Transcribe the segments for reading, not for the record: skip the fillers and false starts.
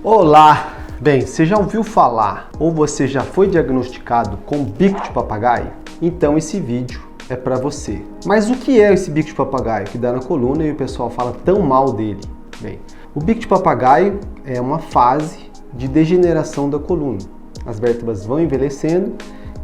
Olá! Bem, você já ouviu falar ou você já foi diagnosticado com bico de papagaio? Então esse vídeo é para você. Mas o que é esse bico de papagaio que dá na coluna e o pessoal fala tão mal dele? Bem, o bico de papagaio é uma fase de degeneração da coluna. As vértebras vão envelhecendo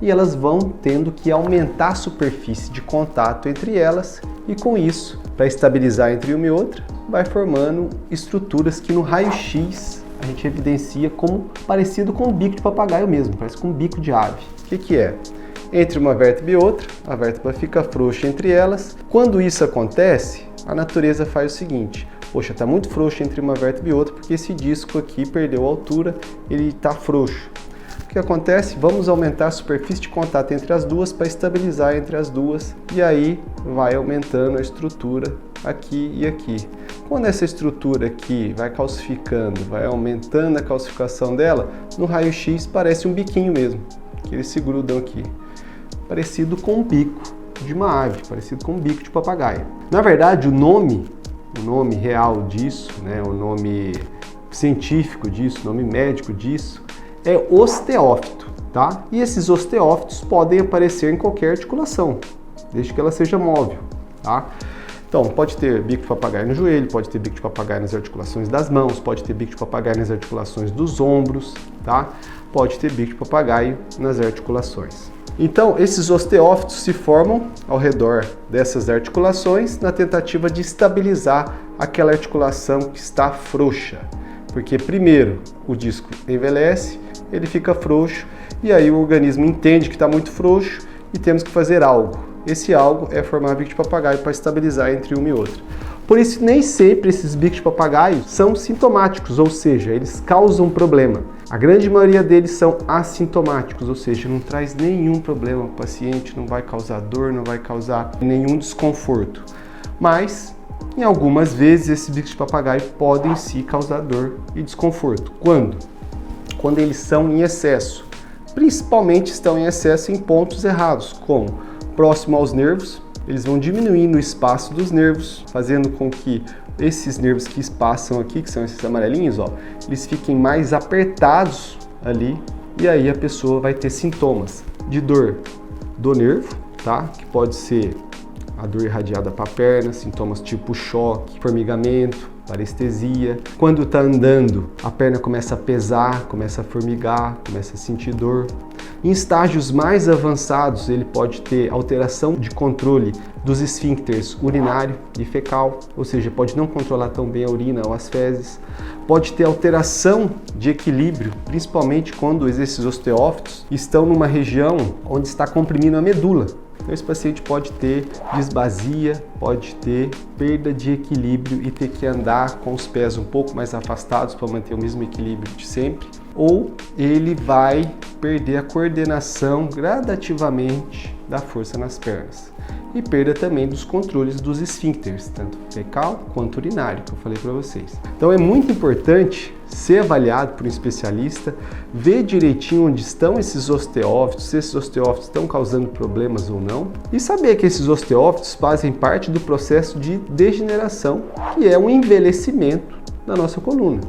e elas vão tendo que aumentar a superfície de contato entre elas e com isso, para estabilizar entre uma e outra, vai formando estruturas que no raio-x a gente evidencia como parecido com o bico de papagaio mesmo, parece com um bico de ave. O que é? Entre uma vértebra e outra, a vértebra fica frouxa entre elas. Quando isso acontece, a natureza faz o seguinte: poxa, está muito frouxo entre uma vértebra e outra porque esse disco aqui perdeu a altura, ele está frouxo. O que acontece? Vamos aumentar a superfície de contato entre as duas para estabilizar entre as duas e aí vai aumentando a estrutura aqui e aqui. Quando essa estrutura aqui vai calcificando, vai aumentando a calcificação dela, no raio-x parece um biquinho mesmo, que eles se grudam aqui. Parecido com um bico de uma ave, parecido com um bico de papagaio. Na verdade, o nome real disso, o nome científico disso, o nome médico disso, é osteófito, tá? E esses osteófitos podem aparecer em qualquer articulação, desde que ela seja móvel, tá? Então, pode ter bico de papagaio no joelho, pode ter bico de papagaio nas articulações das mãos, pode ter bico de papagaio nas articulações dos ombros, tá? Pode ter bico de papagaio nas articulações. Então, esses osteófitos se formam ao redor dessas articulações na tentativa de estabilizar aquela articulação que está frouxa. Porque primeiro o disco envelhece, ele fica frouxo e aí o organismo entende que está muito frouxo e temos que fazer algo. Esse algo é formar bico de papagaio para estabilizar entre uma e outra. Por isso, nem sempre esses bicos de papagaio são sintomáticos, ou seja, eles causam problema. A grande maioria deles são assintomáticos, ou seja, não traz nenhum problema para o paciente, não vai causar dor, não vai causar nenhum desconforto. Mas, em algumas vezes, esses bicos de papagaio podem sim causar dor e desconforto. Quando? Quando eles são em excesso. Principalmente estão em excesso em pontos errados, como próximo aos nervos. Eles vão diminuindo o espaço dos nervos, fazendo com que esses nervos que espaçam aqui, que são esses amarelinhos, eles fiquem mais apertados ali e aí a pessoa vai ter sintomas de dor do nervo, tá? Que pode ser a dor irradiada para a perna, sintomas tipo choque, formigamento, parestesia. Quando está andando, a perna começa a pesar, começa a formigar, começa a sentir dor. Em estágios mais avançados, ele pode ter alteração de controle dos esfíncteres urinário e fecal, ou seja, pode não controlar tão bem a urina ou as fezes. Pode ter alteração de equilíbrio, principalmente quando esses osteófitos estão numa região onde está comprimindo a medula. Então, esse paciente pode ter disbasia, pode ter perda de equilíbrio e ter que andar com os pés um pouco mais afastados para manter o mesmo equilíbrio de sempre. Ou ele vai perder a coordenação gradativamente da força nas pernas. E perda também dos controles dos esfíncteres, tanto fecal quanto urinário, que eu falei para vocês. Então é muito importante ser avaliado por um especialista, ver direitinho onde estão esses osteófitos, se esses osteófitos estão causando problemas ou não, e saber que esses osteófitos fazem parte do processo de degeneração, que é um envelhecimento da nossa coluna.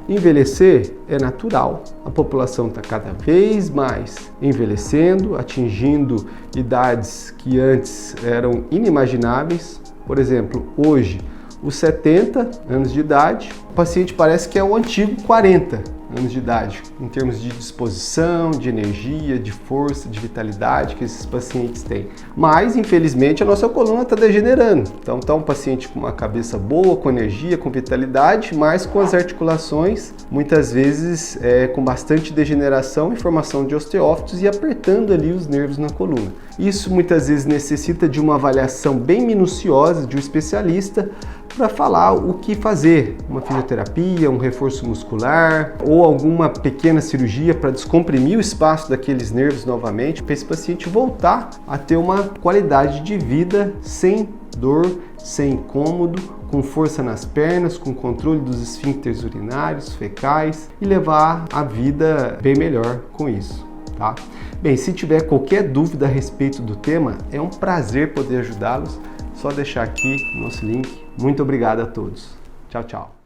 Envelhecer é natural, a população está cada vez mais envelhecendo, atingindo idades que antes eram inimagináveis. Por exemplo, hoje, os 70 anos de idade, o paciente parece que é o antigo 40 anos de idade, em termos de disposição, de energia, de força, de vitalidade que esses pacientes têm. Mas, infelizmente, a nossa coluna está degenerando. Então, está um paciente com uma cabeça boa, com energia, com vitalidade, mas com as articulações, muitas vezes com bastante degeneração e formação de osteófitos e apertando ali os nervos na coluna. Isso muitas vezes necessita de uma avaliação bem minuciosa de um especialista para falar o que fazer, uma fisioterapia, um reforço muscular ou alguma pequena cirurgia para descomprimir o espaço daqueles nervos novamente, para esse paciente voltar a ter uma qualidade de vida sem dor, sem incômodo, com força nas pernas, com controle dos esfíncteres urinários, fecais e levar a vida bem melhor com isso. Tá? Bem, se tiver qualquer dúvida a respeito do tema, é um prazer poder ajudá-los. Só deixar aqui o nosso link. Muito obrigado a todos. Tchau, tchau.